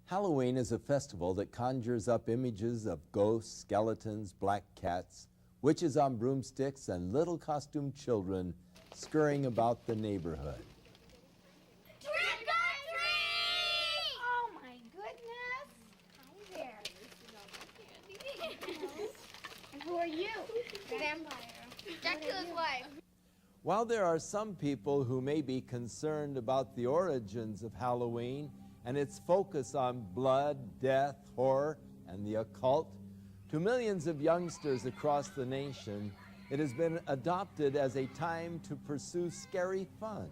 Halloween is a festival that conjures up images of ghosts, skeletons, black cats, witches on broomsticks, and little costumed children scurrying about the neighborhood. Trick or treat! Oh my goodness! Hi there. And who are you? Vampire. Dracula's wife. While there are some people who may be concerned about the origins of Halloween and its focus on blood, death, horror, and the occult, to millions of youngsters across the nation, it has been adopted as a time to pursue scary fun.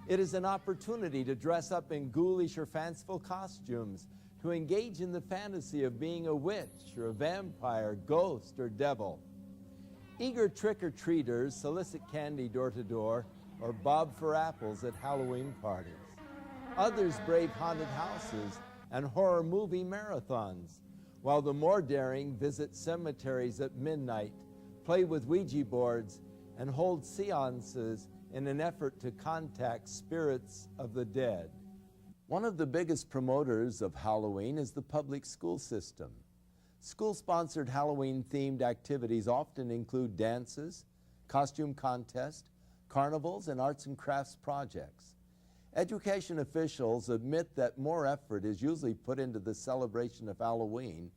It is an opportunity to dress up in ghoulish or fanciful costumes, to engage in the fantasy of being a witch or a vampire, ghost, or devil. Eager trick-or-treaters solicit candy door to door or bob for apples at Halloween parties. Others brave haunted houses and horror movie marathons, while the more daring visit cemeteries at midnight, play with Ouija boards, and hold seances in an effort to contact spirits of the dead. One of the biggest promoters of Halloween is the public school system. School-sponsored Halloween-themed activities often include dances, costume contests, carnivals, and arts and crafts projects. Education officials admit that more effort is usually put into the celebration of Halloween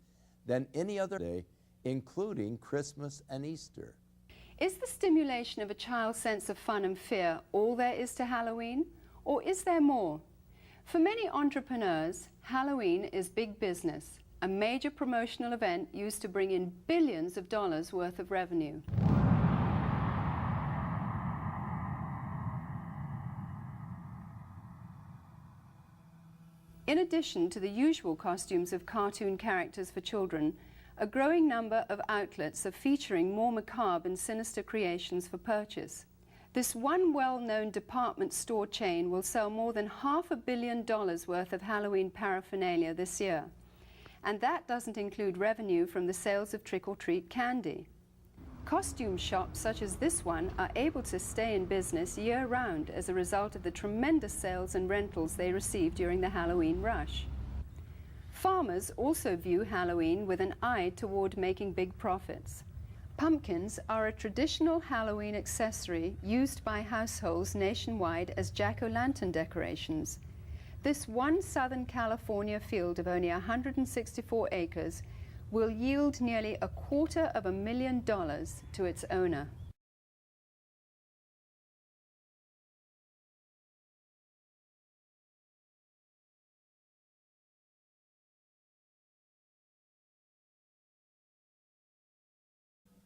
than any other day, including Christmas and Easter. Is the stimulation of a child's sense of fun and fear all there is to Halloween, or is there more? For many entrepreneurs, Halloween is big business, a major promotional event used to bring in billions of dollars worth of revenue. In addition to the usual costumes of cartoon characters for children, a growing number of outlets are featuring more macabre and sinister creations for purchase. This one well-known department store chain will sell more than $500 million worth of Halloween paraphernalia this year. And that doesn't include revenue from the sales of trick-or-treat candy. Costume shops such as this one are able to stay in business year-round as a result of the tremendous sales and rentals they receive during the Halloween rush. Farmers also view Halloween with an eye toward making big profits. Pumpkins are a traditional Halloween accessory used by households nationwide as jack-o'-lantern decorations. This one Southern California field of only 164 acres will yield nearly $250,000 to its owner.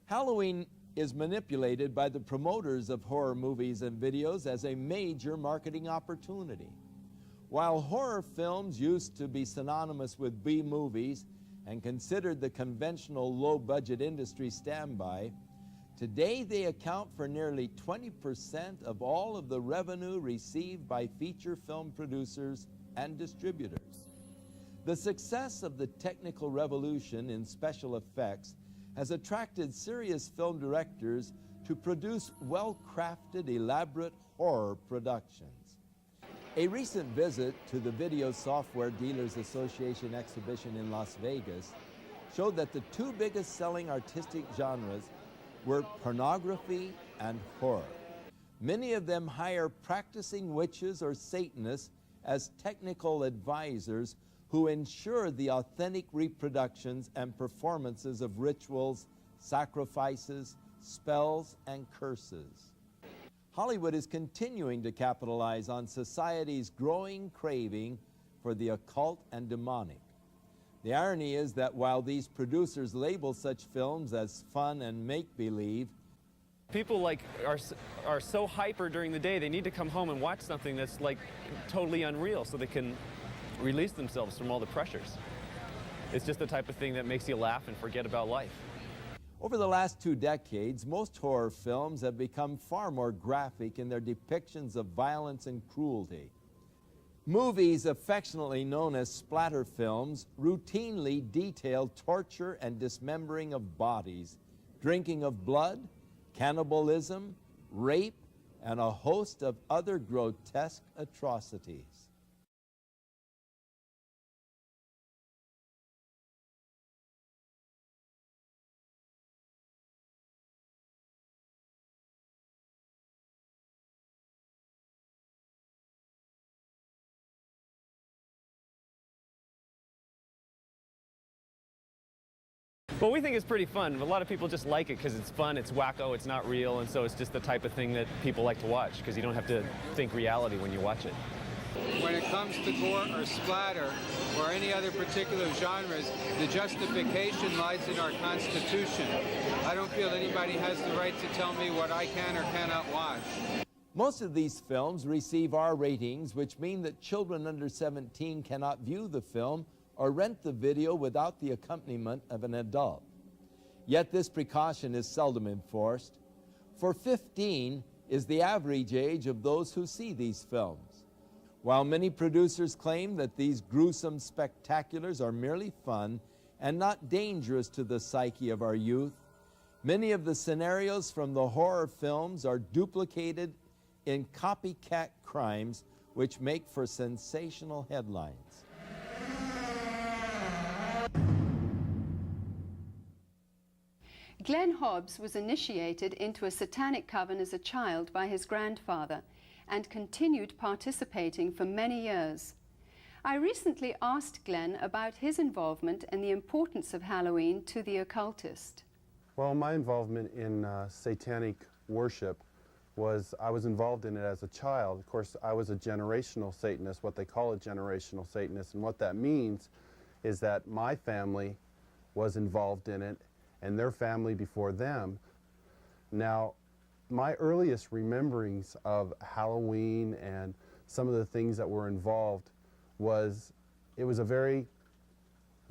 Halloween is manipulated by the promoters of horror movies and videos as a major marketing opportunity. While horror films used to be synonymous with B-movies and considered the conventional low-budget industry standby, today they account for nearly 20% of all of the revenue received by feature film producers and distributors. The success of the technical revolution in special effects has attracted serious film directors to produce well-crafted, elaborate horror productions. A recent visit to the Video Software Dealers Association exhibition in Las Vegas showed that the two biggest selling artistic genres were pornography and horror. Many of them hire practicing witches or Satanists as technical advisors who ensure the authentic reproductions and performances of rituals, sacrifices, spells, and curses. Hollywood is continuing to capitalize on society's growing craving for the occult and demonic. The irony is that while these producers label such films as fun and make-believe, people are so hyper during the day, they need to come home and watch something that's totally unreal so they can release themselves from all the pressures. It's just the type of thing that makes you laugh and forget about life. Over the last 2 decades, most horror films have become far more graphic in their depictions of violence and cruelty. Movies affectionately known as splatter films routinely detail torture and dismembering of bodies, drinking of blood, cannibalism, rape, and a host of other grotesque atrocities. Well, we think it's pretty fun. A lot of people just like it because it's fun, it's wacko, it's not real, and so it's just the type of thing that people like to watch because you don't have to think reality when you watch it. When it comes to gore or splatter or any other particular genres, the justification lies in our Constitution. I don't feel anybody has the right to tell me what I can or cannot watch. Most of these films receive R ratings, which mean that children under 17 cannot view the film or rent the video without the accompaniment of an adult. Yet this precaution is seldom enforced, for 15 is the average age of those who see these films. While many producers claim that these gruesome spectaculars are merely fun and not dangerous to the psyche of our youth, many of the scenarios from the horror films are duplicated in copycat crimes which make for sensational headlines. Glenn Hobbs was initiated into a satanic coven as a child by his grandfather and continued participating for many years. I recently asked Glenn about his involvement and the importance of Halloween to the occultist. Well, my involvement in satanic worship was, I was involved in it as a child. Of course, I was a generational Satanist, what they call a generational Satanist, and what that means is that my family was involved in it and their family before them. Now, my earliest rememberings of Halloween and some of the things that were involved was, it was a very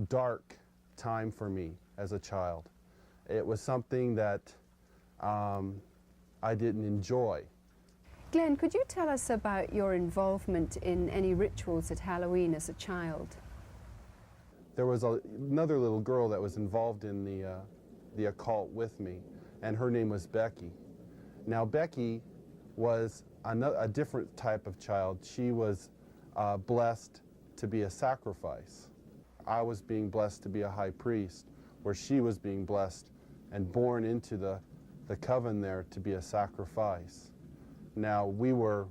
dark time for me as a child. It was something that I didn't enjoy. Glenn, could you tell us about your involvement in any rituals at Halloween as a child? There was another little girl that was involved in the occult with me, and her name was Becky. Now, Becky was a different type of child. She was blessed to be a sacrifice. I was being blessed to be a high priest, where she was being blessed and born into the coven there to be a sacrifice. Now, we were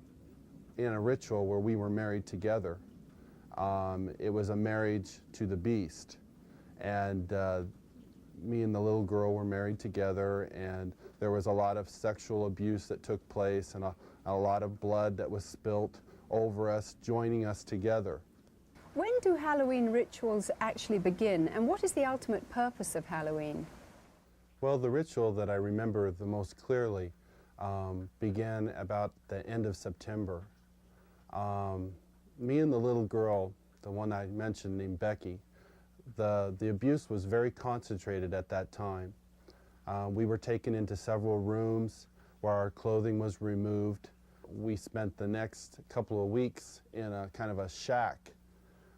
in a ritual where we were married together. It was a marriage to the beast, and me and the little girl were married together, and there was a lot of sexual abuse that took place and a lot of blood that was spilt over us, joining us together. When do Halloween rituals actually begin, and what is the ultimate purpose of Halloween? Well, the ritual that I remember the most clearly began about the end of September. Me and the little girl, the one I mentioned named Becky, the abuse was very concentrated at that time. We were taken into several rooms where our clothing was removed. We spent the next couple of weeks in a kind of a shack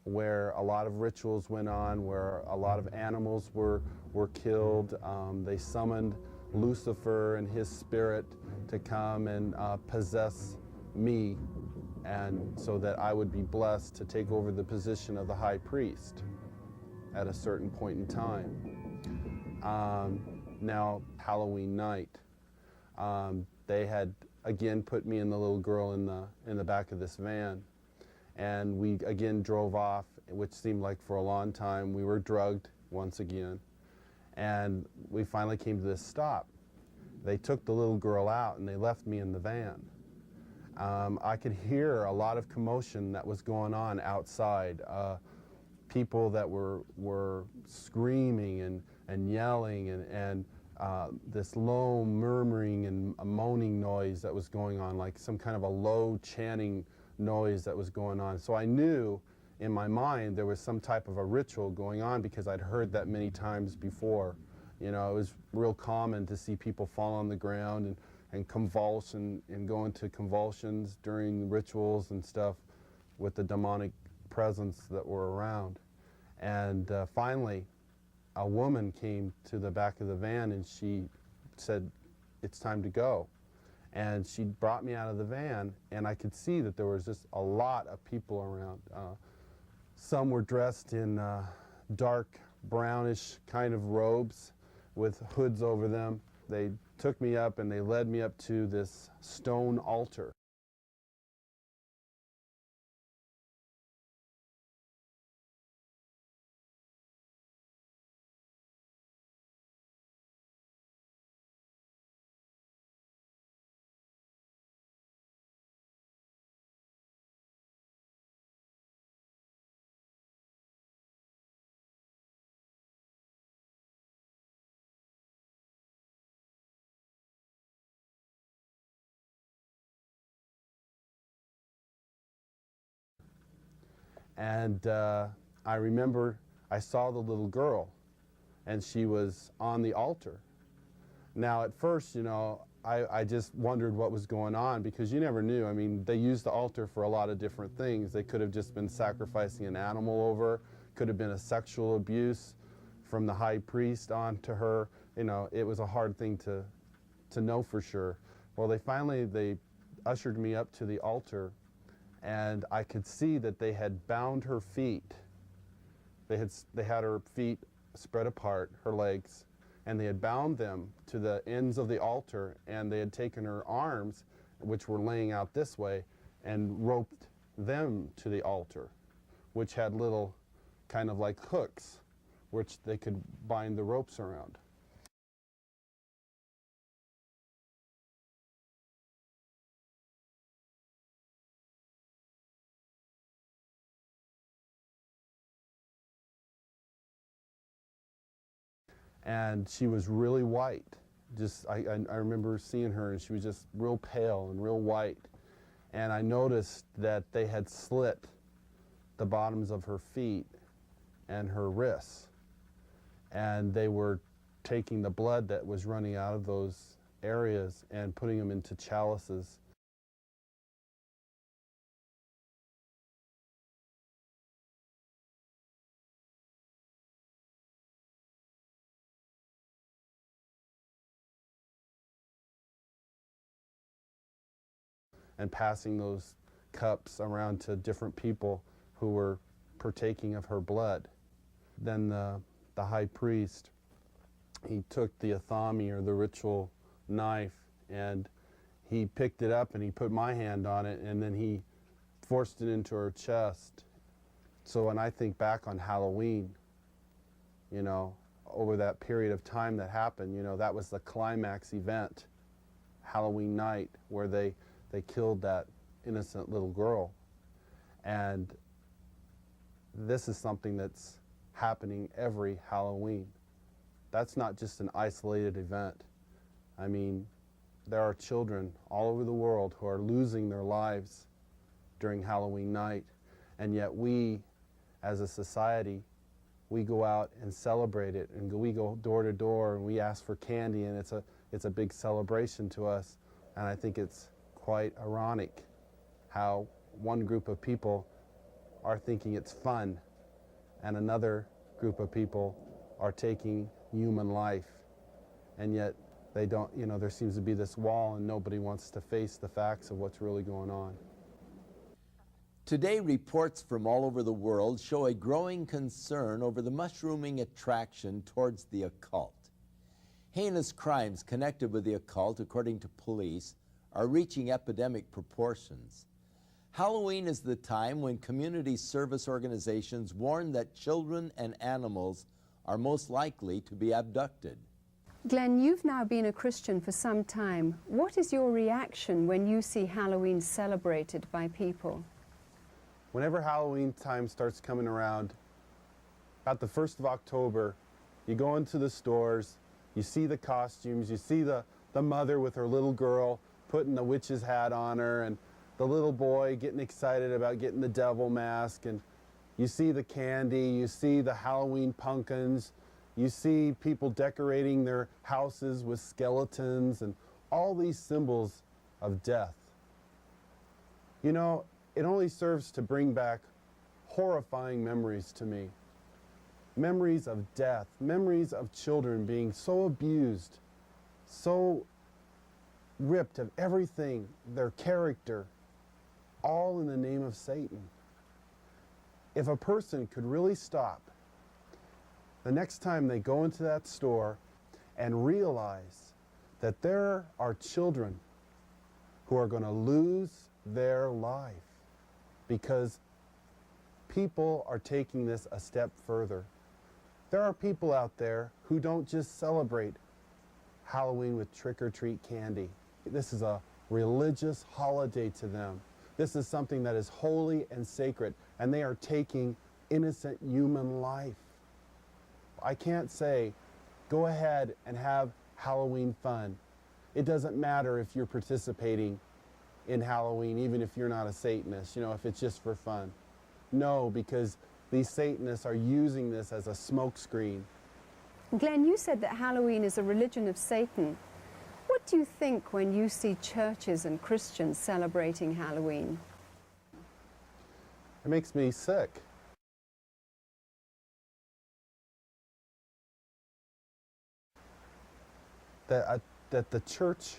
where a lot of rituals went on, where a lot of animals were killed. They summoned Lucifer and his spirit to come and possess me, and so that I would be blessed to take over the position of the high priest at a certain point in time. Now, Halloween night, they had again put me and the little girl in the back of this van, and we again drove off, which seemed like for a long time. We were drugged once again, and we finally came to this stop. They took the little girl out and they left me in the van. I could hear a lot of commotion that was going on outside. People that were screaming and yelling, and this low murmuring and a moaning noise that was going on, like some kind of a low chanting noise that was going on. So I knew in my mind there was some type of a ritual going on, because I'd heard that many times before. You know, it was real common to see people fall on the ground and convulse and go into convulsions during rituals and stuff with the demonic presence that were around. And finally, a woman came to the back of the van and she said, "It's time to go." And she brought me out of the van, and I could see that there was just a lot of people around. Some were dressed in dark brownish kind of robes with hoods over them. They took me up and they led me up to this stone altar. And I remember I saw the little girl, and she was on the altar. Now, at first, you know, I just wondered what was going on, because you never knew. I mean, they used the altar for a lot of different things. They could have just been sacrificing an animal over, could have been a sexual abuse from the high priest onto her. You know, it was a hard thing to know for sure. Well, they ushered me up to the altar, and I could see that they had bound her feet. They had her feet spread apart, her legs, and they had bound them to the ends of the altar, and they had taken her arms, which were laying out this way, and roped them to the altar, which had little kind of like hooks, which they could bind the ropes around. And she was really white. I remember seeing her, and she was just real pale and real white. And I noticed that they had slit the bottoms of her feet and her wrists. And they were taking the blood that was running out of those areas and putting them into chalices. And passing those cups around to different people who were partaking of her blood. Then the high priest, he took the athami, or the ritual knife, and he picked it up and he put my hand on it, and then he forced it into her chest. So when I think back on Halloween, you know, over that period of time that happened, you know, that was the climax event, Halloween night, where they killed that innocent little girl. And this is something that's happening every Halloween. That's not just an isolated event. I mean, there are children all over the world who are losing their lives during Halloween night, and yet we, as a society, we go out and celebrate it, and we go door to door and we ask for candy, and it's a big celebration to us. And I think it's quite ironic how one group of people are thinking it's fun and another group of people are taking human life, and yet they don't, you know, there seems to be this wall and nobody wants to face the facts of what's really going on. Today, reports from all over the world show a growing concern over the mushrooming attraction towards the occult. Heinous crimes connected with the occult, according to police, are reaching epidemic proportions. Halloween is the time when community service organizations warn that children and animals are most likely to be abducted. Glenn, you've now been a Christian for some time. What is your reaction when you see Halloween celebrated by people? Whenever Halloween time starts coming around, about the 1st of October, you go into the stores, you see the costumes, you see the mother with her little girl putting the witch's hat on her, and the little boy getting excited about getting the devil mask, and you see the candy, you see the Halloween pumpkins, you see people decorating their houses with skeletons and all these symbols of death. You know, it only serves to bring back horrifying memories to me. Memories of death, memories of children being so abused, so ripped of everything, their character, all in the name of Satan. If a person could really stop the next time they go into that store and realize that there are children who are going to lose their life because people are taking this a step further. There are people out there who don't just celebrate Halloween with trick-or-treat candy. This is a religious holiday to them. This is something that is holy and sacred, and they are taking innocent human life. I can't say, go ahead and have Halloween fun. It doesn't matter if you're participating in Halloween, even if you're not a Satanist, you know, if it's just for fun. No, because these Satanists are using this as a smokescreen. Glenn, you said that Halloween is a religion of Satan. What do you think when you see churches and Christians celebrating Halloween? It makes me sick. That the Church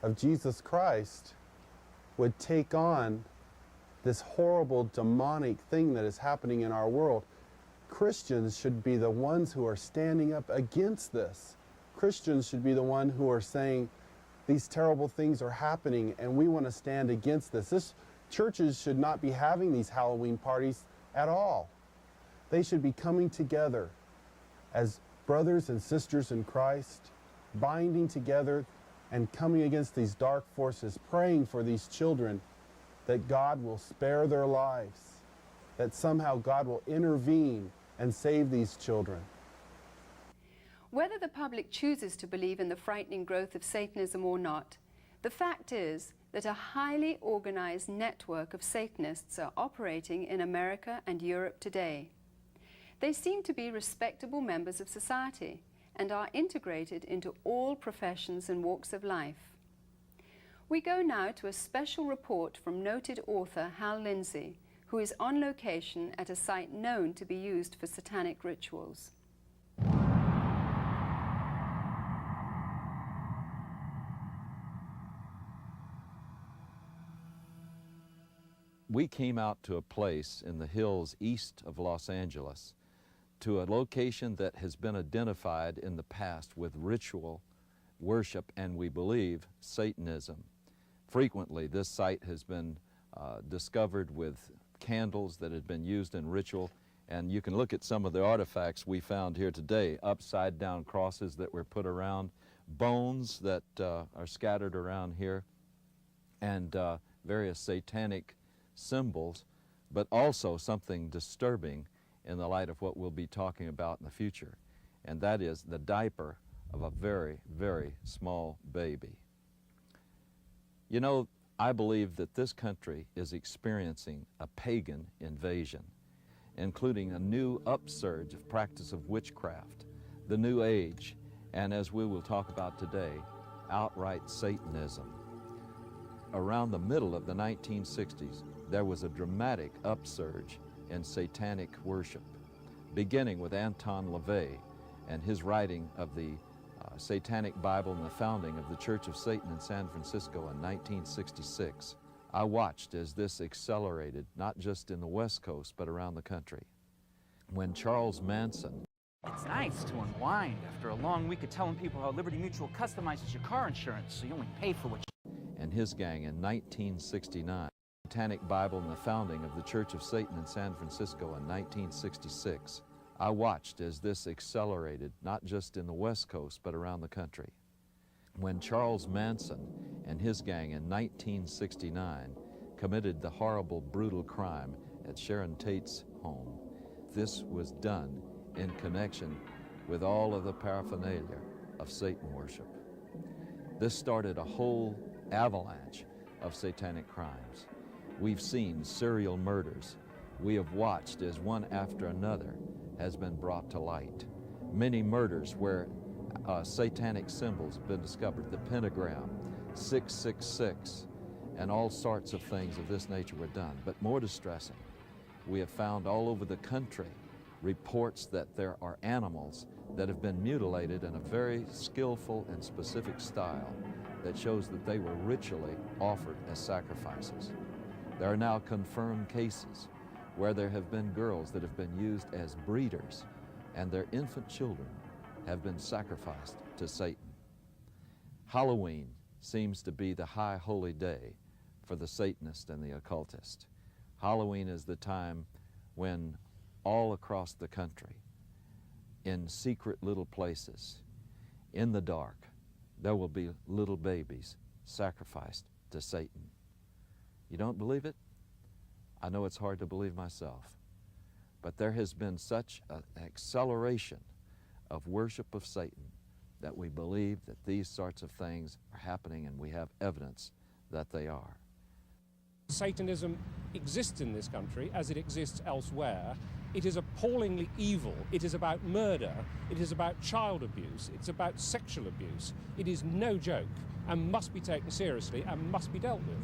of Jesus Christ would take on this horrible demonic thing that is happening in our world. Christians should be the ones who are standing up against this. Christians should be the ones who are saying these terrible things are happening and we want to stand against this. Churches should not be having these Halloween parties at all. They should be coming together as brothers and sisters in Christ, binding together and coming against these dark forces, praying for these children that God will spare their lives, that somehow God will intervene and save these children. Whether the public chooses to believe in the frightening growth of Satanism or not, the fact is that a highly organized network of Satanists are operating in America and Europe today. They seem to be respectable members of society and are integrated into all professions and walks of life. We go now to a special report from noted author Hal Lindsey, who is on location at a site known to be used for satanic rituals. We came out to a place in the hills east of Los Angeles, to a location that has been identified in the past with ritual worship and, we believe, Satanism. Frequently, this site has been discovered with candles that had been used in ritual, and you can look at some of the artifacts we found here today: upside-down crosses that were put around, bones that are scattered around here, and various satanic symbols, but also something disturbing in the light of what we'll be talking about in the future, and that is the diaper of a very, very small baby. You know, I believe that this country is experiencing a pagan invasion, including a new upsurge of practice of witchcraft, the New Age, and as we will talk about today, outright Satanism. Around the middle of the 1960s, there was a dramatic upsurge in satanic worship, beginning with Anton LaVey and his writing of the Satanic Bible and the founding of the Church of Satan in San Francisco in 1966. I watched as this accelerated, not just in the West Coast, but around the country. When Charles Manson... It's nice to unwind after a long week of telling people how Liberty Mutual customizes your car insurance so you only pay for what you... and his gang in 1969. Satanic Bible and the founding of the Church of Satan in San Francisco in 1966. I watched as this accelerated, not just in the West Coast, but around the country. When Charles Manson and his gang in 1969 committed the horrible, brutal crime at Sharon Tate's home, this was done in connection with all of the paraphernalia of Satan worship. This started a whole avalanche of satanic crimes. We've seen serial murders. We have watched as one after another has been brought to light. Many murders where satanic symbols have been discovered, the pentagram, 666, and all sorts of things of this nature were done. But more distressing, we have found all over the country reports that there are animals that have been mutilated in a very skillful and specific style that shows that they were ritually offered as sacrifices. There are now confirmed cases where there have been girls that have been used as breeders, and their infant children have been sacrificed to Satan. Halloween seems to be the high holy day for the Satanist and the occultist. Halloween is the time when all across the country, in secret little places, in the dark, there will be little babies sacrificed to Satan. You don't believe it? I know it's hard to believe myself, but there has been such an acceleration of worship of Satan that we believe that these sorts of things are happening, and we have evidence that they are. Satanism exists in this country as it exists elsewhere. It is appallingly evil. It is about murder. It is about child abuse. It's about sexual abuse. It is no joke and must be taken seriously and must be dealt with.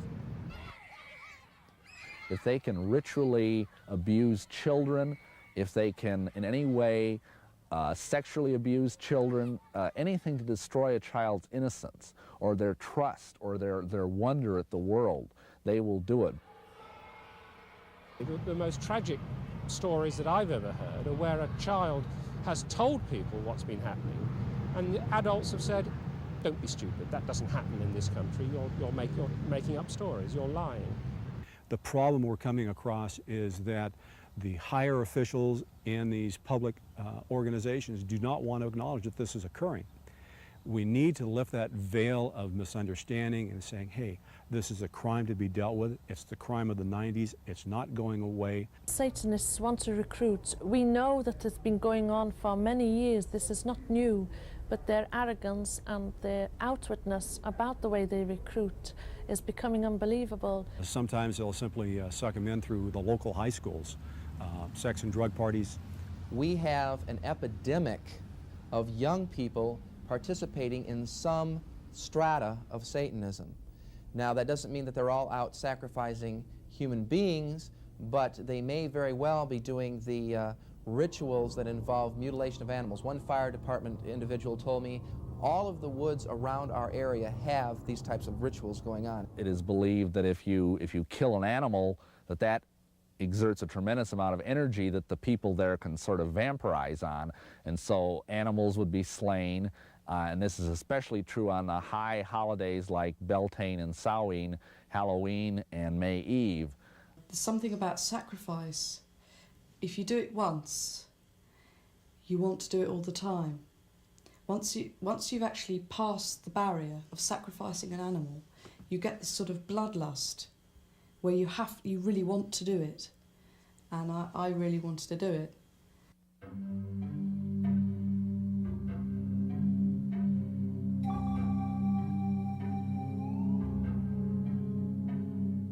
If they can ritually abuse children, if they can in any way sexually abuse children, anything to destroy a child's innocence or their trust or their wonder at the world, they will do it. The most tragic stories that I've ever heard are where a child has told people what's been happening, and the adults have said, "Don't be stupid, that doesn't happen in this country, you're making up stories, you're lying." The problem we're coming across is that the higher officials in these public organizations do not want to acknowledge that this is occurring. We need to lift that veil of misunderstanding and saying, hey, this is a crime to be dealt with. It's the crime of the 90s. It's not going away. Satanists want to recruit. We know that it's been going on for many years. This is not new, but their arrogance and their outwardness about the way they recruit is becoming unbelievable. Sometimes they'll simply suck them in through the local high schools, sex and drug parties. We have an epidemic of young people participating in some strata of Satanism. Now, that doesn't mean that they're all out sacrificing human beings, but they may very well be doing the rituals that involve mutilation of animals. One fire department individual told me all of the woods around our area have these types of rituals going on. It is believed that if you kill an animal, that exerts a tremendous amount of energy that the people there can sort of vampirize on, and so animals would be slain. And this is especially true on the high holidays like Beltane and Samhain, Halloween and May Eve. There's something about sacrifice. If you do it once, you want to do it all the time. Once you've actually passed the barrier of sacrificing an animal, you get this sort of bloodlust where you really want to do it. And I really wanted to do it.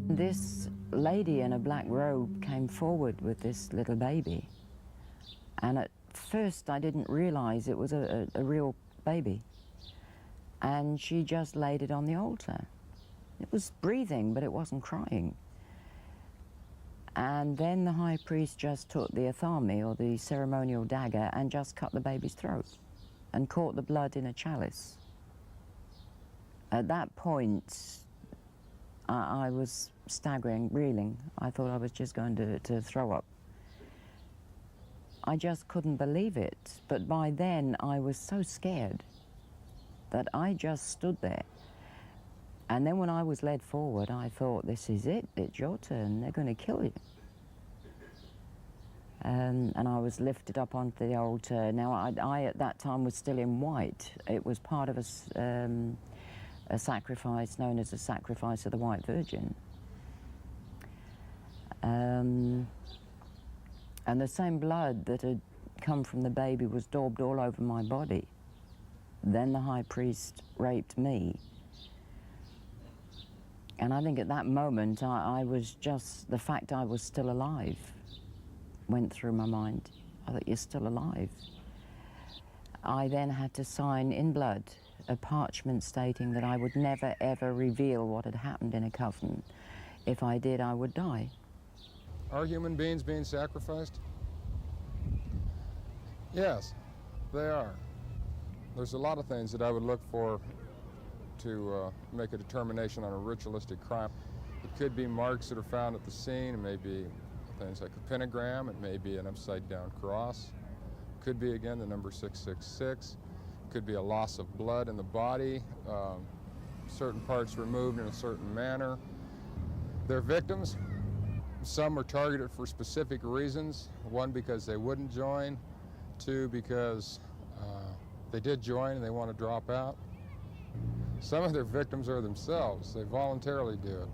This lady in a black robe came forward with this little baby, and at first I didn't realize it was a real baby, and she just laid it on the altar. It was breathing, but it wasn't crying. And then the high priest just took the athame, or the ceremonial dagger, and just cut the baby's throat and caught the blood in a chalice. At that point, I was staggering, reeling. I thought I was just going to throw up. I just couldn't believe it. But by then, I was so scared that I just stood there. And then when I was led forward, I thought, this is it. It's your turn. They're going to kill you. And I was lifted up onto the altar. Now, I at that time was still in white. It was part of a sacrifice known as the sacrifice of the White Virgin. And the same blood that had come from the baby was daubed all over my body. Then the high priest raped me. And I think at that moment, I was just, the fact I was still alive went through my mind. I thought, you're still alive. I then had to sign in blood a parchment stating that I would never ever reveal what had happened in a covenant. If I did, I would die. Are human beings being sacrificed? Yes, they are. There's a lot of things that I would look for to make a determination on a ritualistic crime. It could be marks that are found at the scene. It may be things like a pentagram. It may be an upside-down cross. It could be, again, the number 666. It could be a loss of blood in the body, certain parts removed in a certain manner. They're victims. Some are targeted for specific reasons. One, because they wouldn't join. Two, because they did join and they want to drop out. Some of their victims are themselves. They voluntarily do it.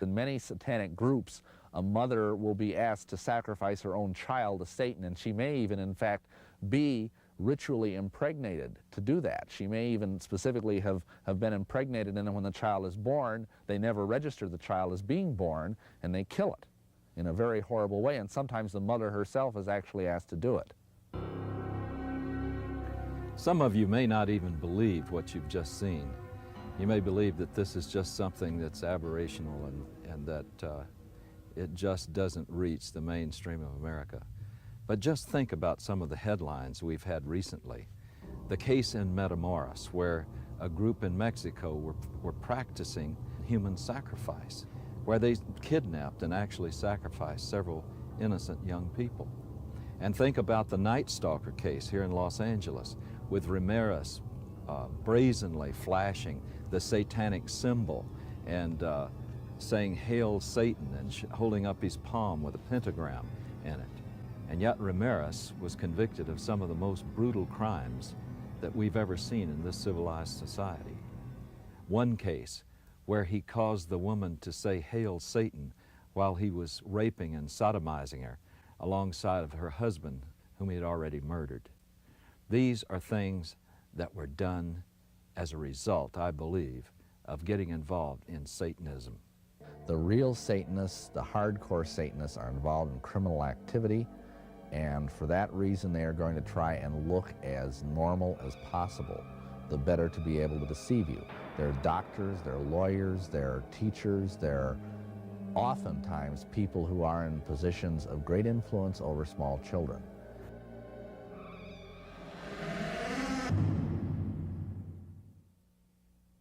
In many satanic groups, a mother will be asked to sacrifice her own child to Satan, and she may even, in fact, be ritually impregnated to do that. She may even specifically have been impregnated, and then when the child is born, they never register the child as being born, and they kill it in a very horrible way, and sometimes the mother herself is actually asked to do it. Some of you may not even believe what you've just seen. You may believe that this is just something that's aberrational and that it just doesn't reach the mainstream of America. But just think about some of the headlines we've had recently. The case in Matamoros, where a group in Mexico were practicing human sacrifice, where they kidnapped and actually sacrificed several innocent young people. And think about the Night Stalker case here in Los Angeles, with Ramirez brazenly flashing the satanic symbol and saying, "Hail Satan," and holding up his palm with a pentagram in it. And yet Ramirez was convicted of some of the most brutal crimes that we've ever seen in this civilized society. One case where he caused the woman to say, "Hail Satan," while he was raping and sodomizing her alongside of her husband, whom he had already murdered. These are things that were done as a result, I believe, of getting involved in Satanism. The real Satanists, the hardcore Satanists, are involved in criminal activity, and for that reason they are going to try and look as normal as possible, the better to be able to deceive you. They're doctors, they're lawyers, they're teachers, they're oftentimes people who are in positions of great influence over small children.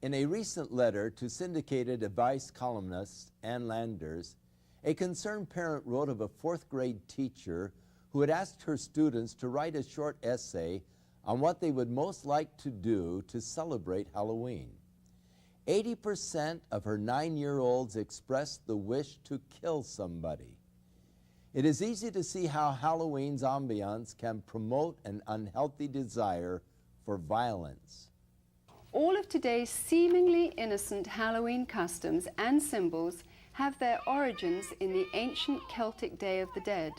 In a recent letter to syndicated advice columnist Ann Landers, a concerned parent wrote of a fourth-grade teacher who had asked her students to write a short essay on what they would most like to do to celebrate Halloween. 80% of her 9-year-olds expressed the wish to kill somebody. It is easy to see how Halloween's ambiance can promote an unhealthy desire for violence. All of today's seemingly innocent Halloween customs and symbols have their origins in the ancient Celtic Day of the Dead.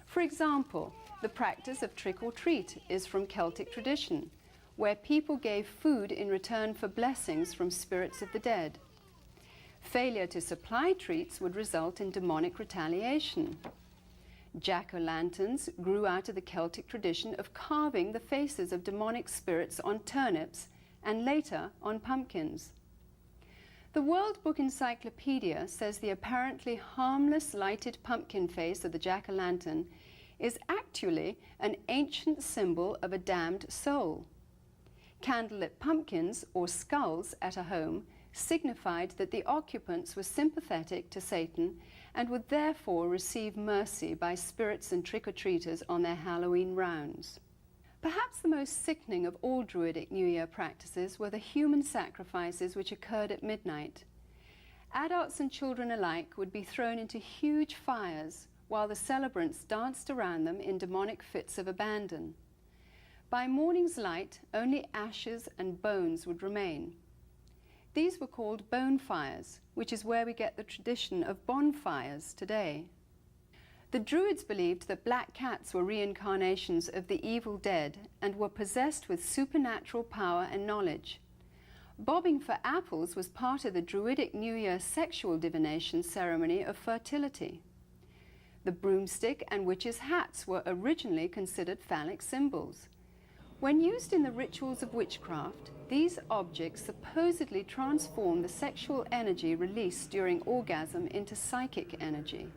For example, the practice of trick-or-treat is from Celtic tradition, where people gave food in return for blessings from spirits of the dead. Failure to supply treats would result in demonic retaliation. Jack-o'-lanterns grew out of the Celtic tradition of carving the faces of demonic spirits on turnips and later on pumpkins. The World Book Encyclopedia says the apparently harmless lighted pumpkin face of the jack-o'-lantern is actually an ancient symbol of a damned soul. Candlelit pumpkins, or skulls, at a home signified that the occupants were sympathetic to Satan and would therefore receive mercy by spirits and trick-or-treaters on their Halloween rounds. Perhaps the most sickening of all Druidic New Year practices were the human sacrifices which occurred at midnight. Adults and children alike would be thrown into huge fires while the celebrants danced around them in demonic fits of abandon. By morning's light, only ashes and bones would remain. These were called bone fires, which is where we get the tradition of bonfires today. The Druids believed that black cats were reincarnations of the evil dead and were possessed with supernatural power and knowledge. Bobbing for apples was part of the Druidic New Year sexual divination ceremony of fertility. The broomstick and witches' hats were originally considered phallic symbols. When used in the rituals of witchcraft, these objects supposedly transform the sexual energy released during orgasm into psychic energy.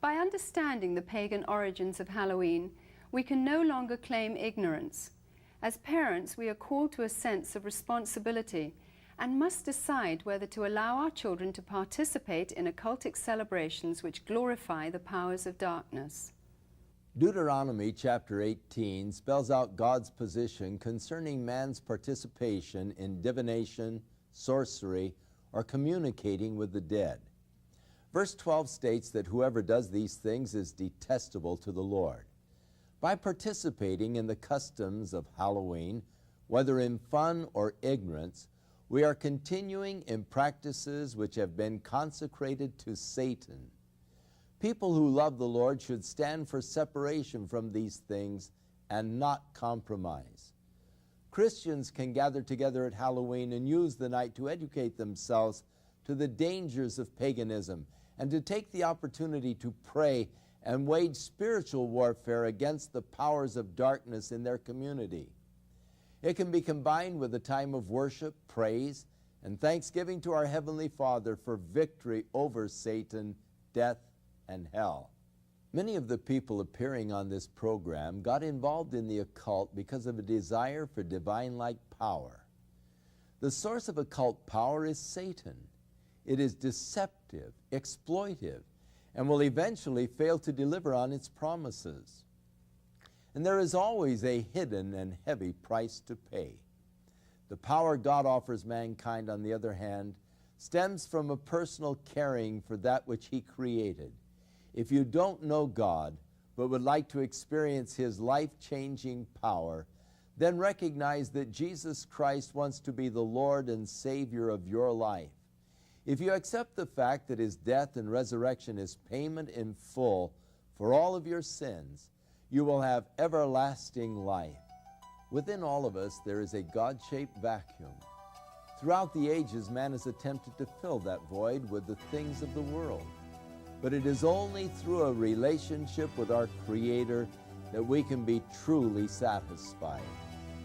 By understanding the pagan origins of Halloween, we can no longer claim ignorance. As parents, we are called to a sense of responsibility and must decide whether to allow our children to participate in occultic celebrations which glorify the powers of darkness. Deuteronomy chapter 18 spells out God's position concerning man's participation in divination, sorcery, or communicating with the dead. Verse 12 states that whoever does these things is detestable to the Lord. By participating in the customs of Halloween, whether in fun or ignorance, we are continuing in practices which have been consecrated to Satan. People who love the Lord should stand for separation from these things and not compromise. Christians can gather together at Halloween and use the night to educate themselves to the dangers of paganism and to take the opportunity to pray and wage spiritual warfare against the powers of darkness in their community. It can be combined with a time of worship, praise, and thanksgiving to our Heavenly Father for victory over Satan, death, and hell. Many of the people appearing on this program got involved in the occult because of a desire for divine-like power. The source of occult power is Satan. It is deceptive, exploitive, and will eventually fail to deliver on its promises. And there is always a hidden and heavy price to pay. The power God offers mankind, on the other hand, stems from a personal caring for that which He created. If you don't know God, but would like to experience His life-changing power, then recognize that Jesus Christ wants to be the Lord and Savior of your life. If you accept the fact that His death and resurrection is payment in full for all of your sins, you will have everlasting life. Within all of us, there is a God-shaped vacuum. Throughout the ages, man has attempted to fill that void with the things of the world. But it is only through a relationship with our Creator that we can be truly satisfied.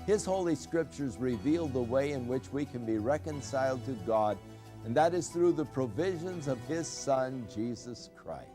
His Holy Scriptures reveal the way in which we can be reconciled to God, and that is through the provisions of His Son, Jesus Christ.